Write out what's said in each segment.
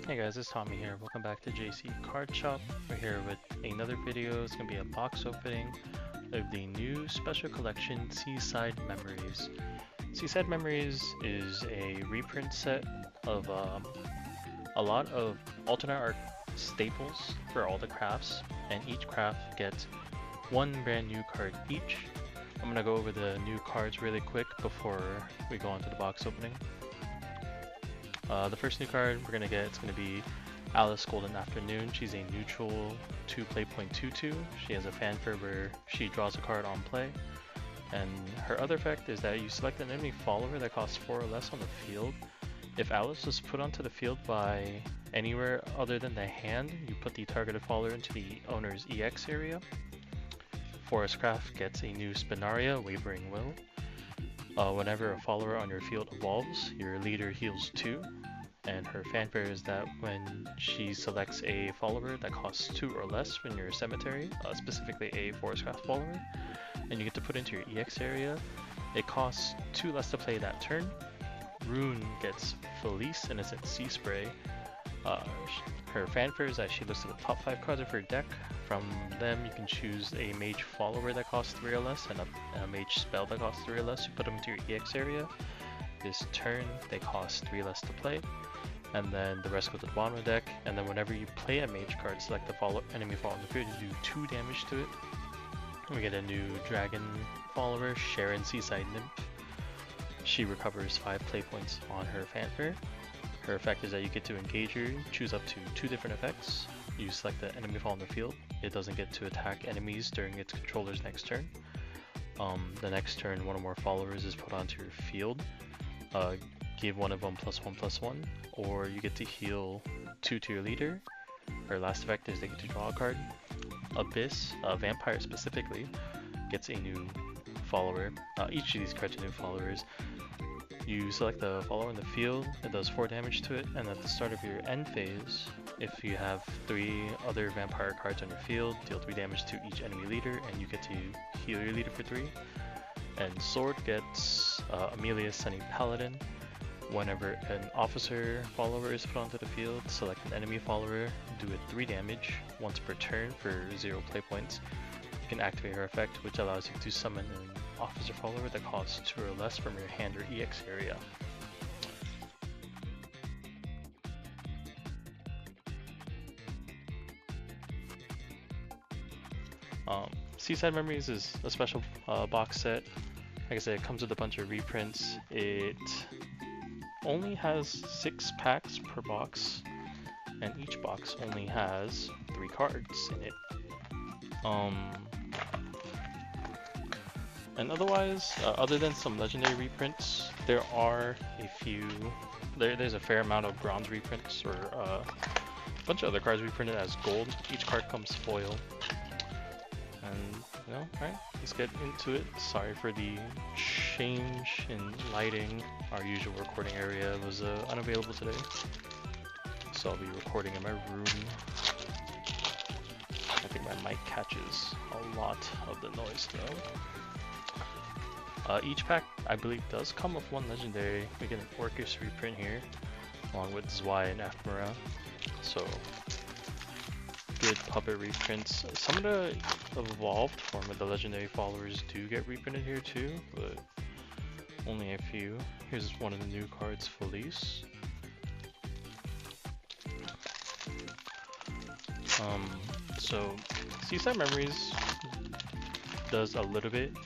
Hey guys, it's Tommy here. Welcome back to JC Card Shop. We're here with another video. It's gonna be a box opening of the new special collection Seaside Memories. Seaside Memories is a reprint set of a lot of alternate art staples for all the crafts, and each craft gets one brand new card each. I'm gonna go over the new cards really quick before we go on to the box opening. The first new card we're going to get, it's going to be Alice Golden Afternoon. She's a neutral 2-play.22. She has a fanfare where she draws a card on play. And her other effect is that you select an enemy follower that costs 4 or less on the field. If Alice was put onto the field by anywhere other than the hand, you put the targeted follower into the owner's EX area. Forest Craft gets a new Spinaria, Wavering Will. Whenever a follower on your field evolves, your leader heals 2, and her fanfare is that when she selects a follower that costs 2 or less from your cemetery, specifically a Forest Craft follower, and you get to put into your EX area, it costs 2 less to play that turn. Rune gets Felice, Innocent Sea Spray. Her fanfare is that she looks at the top 5 cards of her deck. From them, you can choose a mage follower that costs 3 or less and a mage spell that costs 3 or less. You put them into your EX area. This turn, they cost 3 less to play. And then the rest go to the bottom of the deck. And then whenever you play a mage card, select the enemy follower on the field, you do 2 damage to it. We get a new dragon follower, Sharon Seaside Nymph. She recovers 5 play points on her fanfare. Her effect is that you get to engage her, choose up to 2 different effects. You select the enemy fall on the field. It doesn't get to attack enemies during its controller's next turn. The next turn, one or more followers is put onto your field. Give one of them +1/+1, or you get to heal 2 to your leader. Her last effect is they get to draw a card. Abyss, Vampire specifically, gets a new follower. Each of these cards are new followers. You select the follower in the field, it does 4 damage to it, and at the start of your end phase, if you have 3 other vampire cards on your field, deal 3 damage to each enemy leader, and you get to heal your leader for 3. And Sword gets Amelia Sunny Paladin. Whenever an officer follower is put onto the field, select an enemy follower, do it 3 damage once per turn for 0 play points. You can activate her effect, which allows you to summon an officer follower that costs 2 or less from your hand or EX area. Seaside Memories is a special box set. Like I said, it comes with a bunch of reprints. It only has 6 packs per box, and each box only has 3 cards in it. And otherwise, other than some legendary reprints, there are a few. There's a fair amount of bronze reprints, or a bunch of other cards reprinted as gold. Each card comes foil. And alright, let's get into it. Sorry for the change in lighting. Our usual recording area was unavailable today, so I'll be recording in my room. I think my mic catches a lot of the noise though. Each pack, I believe, does come with 1 legendary. We get an Orcus reprint here, along with Zwei and Ephemera. So, good puppet reprints. Some of the evolved form of the legendary followers do get reprinted here too, but only a few. Here's one of the new cards, Felice. So, Seaside Memories does a little bit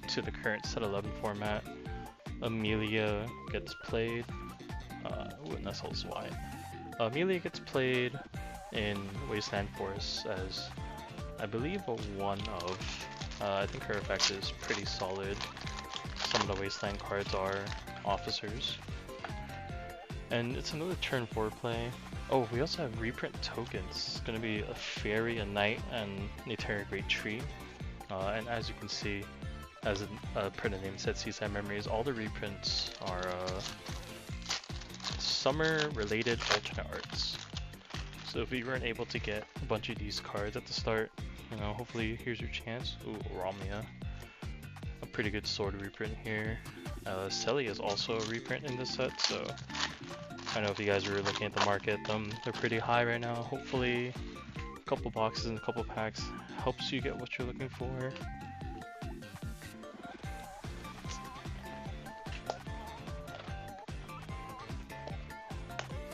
to the current set 11 format. Amelia gets played. That's all Zwei. Amelia gets played in Wasteland Forest as, I believe, a 1-of. I think her effect is pretty solid. Some of the Wasteland cards are officers. And it's another turn 4 play. Oh, we also have reprint tokens. It's going to be a fairy, a knight, and the Great Tree. And as you can see, as a printed name said, Seaside Memories, all the reprints are summer-related alternate arts. So if you weren't able to get a bunch of these cards at the start, hopefully here's your chance. Ooh, Ramia. A pretty good sword reprint here. Selly is also a reprint in this set, so I know if you guys are looking at the market, they're pretty high right now. Hopefully a couple boxes and a couple packs helps you get what you're looking for.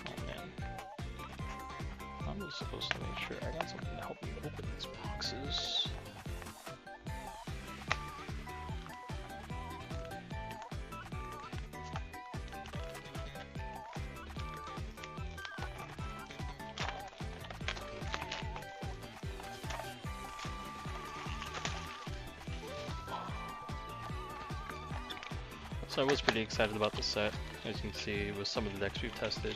Oh man, I'm supposed to make sure I got something to help me open these boxes. So I was pretty excited about the set, as you can see with some of the decks we've tested.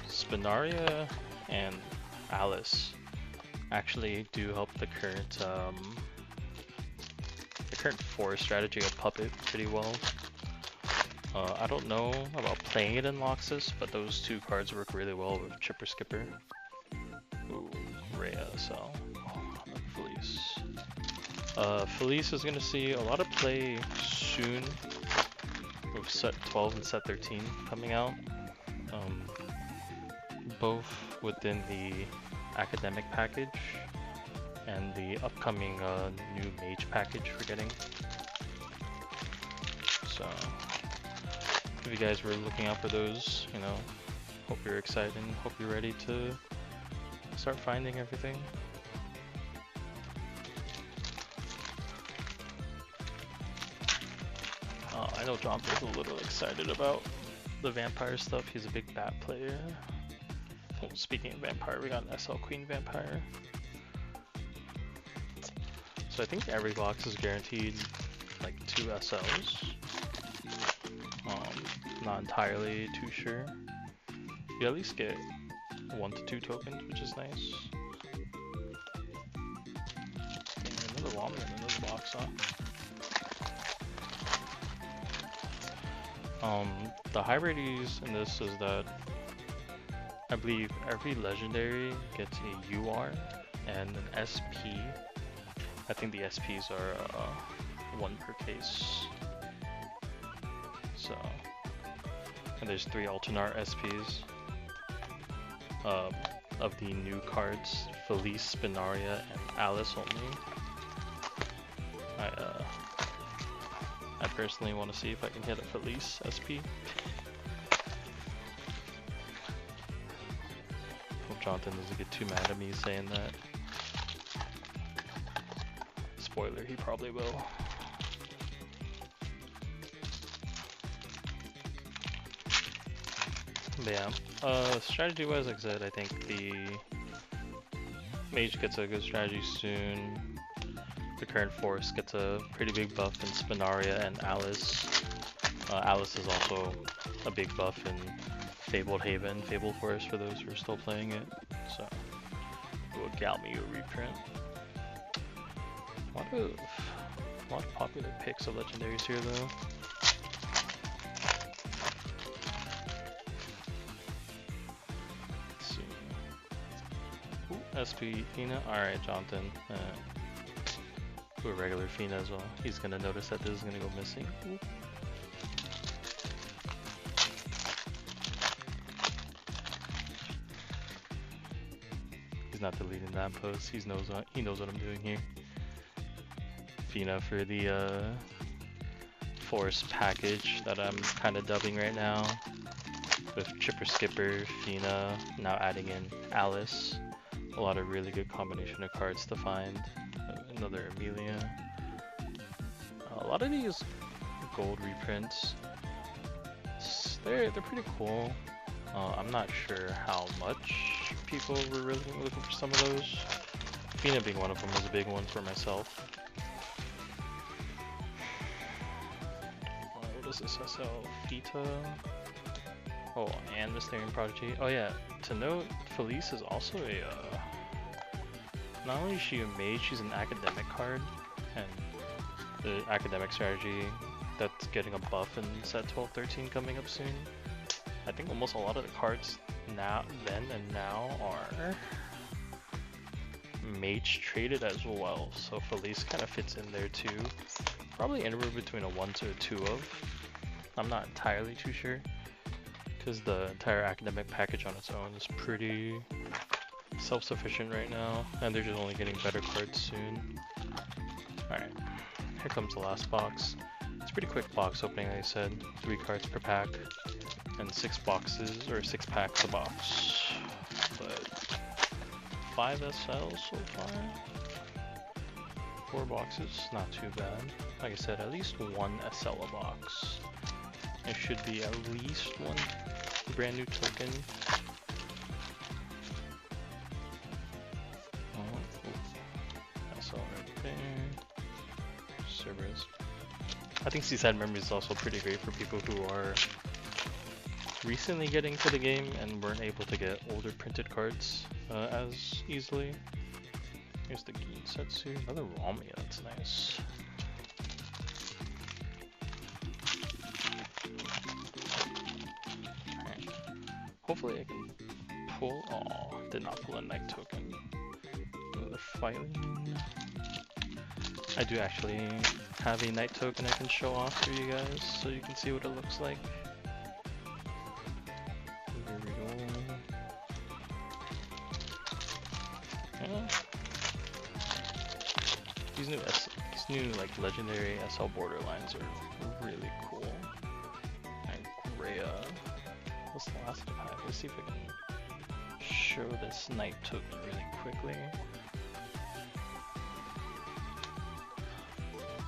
Spinaria and Alice actually do help the current forest strategy of Puppet pretty well. I don't know about playing it in Loxus, but those two cards work really well with Chipper Skipper. Ooh, Rhea, so Felice. Felice is gonna see a lot of play soon, with set 12 and set 13 coming out, both within the academic package and the upcoming new mage package we're getting. So if you guys were looking out for those, you know, hope you're excited and hope you're ready to start finding everything. I know Jonathan's a little excited about the vampire stuff. He's a big bat player. Oh, speaking of vampire, we got an SL Queen vampire. So I think every box is guaranteed like 2 SLs. Not entirely too sure. You at least get 1 to 2 tokens, which is nice. And another Woman in another box, huh? The high rarities in this is that I believe every legendary gets a UR and an SP. I think the SPs are 1 per case. So, and there's 3 Altanar SPs of the new cards, Felice, Spinaria, and Alice only. I personally want to see if I can get a Felice SP. Hope Jonathan doesn't get too mad at me saying that. Spoiler, he probably will. But yeah, strategy wise, like I said, I think the mage gets a good strategy soon. The current force gets a pretty big buff in Spinaria and Alice. Alice is also a big buff in Fabled Haven, Fabled Forest for those who are still playing it. So, we'll Galmio reprint. A lot of popular picks of legendaries here though. Let's see. Ooh, SP Fina. Alright, Jonathan. A regular Fina as well. He's gonna notice that this is gonna go missing. Ooh. He's not deleting that post. He knows what I'm doing here. Fina for the forest package that I'm kind of dubbing right now, with Chipper Skipper, Fina, now adding in Alice. A lot of really good combination of cards to find. Another Amelia. A lot of these gold reprints, they're pretty cool. I'm not sure how much people were really looking for some of those. Fina being one of them was a big one for myself. What is this? SL Fita? Oh, and Mysterium Prodigy. Oh yeah, to note, Felice is also a not only is she a mage, she's an academic card, and the academic strategy that's getting a buff in set 12-13 coming up soon. I think almost a lot of the cards now are mage traded as well, so Felice kind of fits in there too. Probably anywhere between a 1 to a 2 of. I'm not entirely too sure. because the entire academic package on its own is pretty self-sufficient right now, and they're just only getting better cards soon. Alright, here comes the last box. It's a pretty quick box opening, like I said. 3 cards per pack, and 6 boxes, or 6 packs a box. But 5 SLs so far. 4 boxes, not too bad. Like I said, at least 1 SL a box. There should be at least 1 brand new token. SL right there. Servers. I think Seaside Memories is also pretty great for people who are recently getting to the game and weren't able to get older printed cards as easily. Here's the Ginsetsu, another Ramia, that's nice. Alright. Hopefully I can pull, oh, did not pull a night token. Another filing. I do actually have a night token I can show off for you guys so you can see what it looks like. Here we go. Yeah. These new like legendary SL borderlines are really cool. And Greya. What's the last one I had? Let's see if I can show this night token really quickly.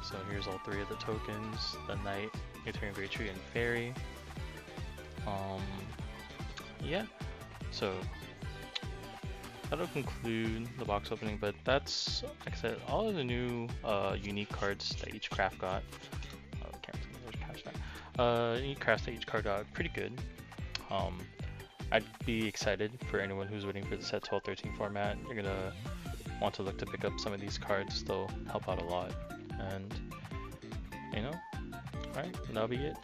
So here's all 3 of the tokens, the Knight, Ethereum Great Tree, and Fairy. Yeah, so that'll conclude the box opening, but that's, like I said, all of the new unique cards that each craft got. Unique crafts that each card got, pretty good. I'd be excited for anyone who's waiting for the set 12-13 format. You're gonna want to look to pick up some of these cards, they'll help out a lot. And, you know, alright, that'll be it.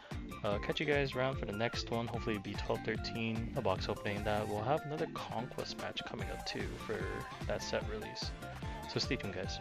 Catch you guys around for the next one. Hopefully it'll be 12-13, a box opening that will have another Conquest match coming up too for that set release. So stay tuned, guys.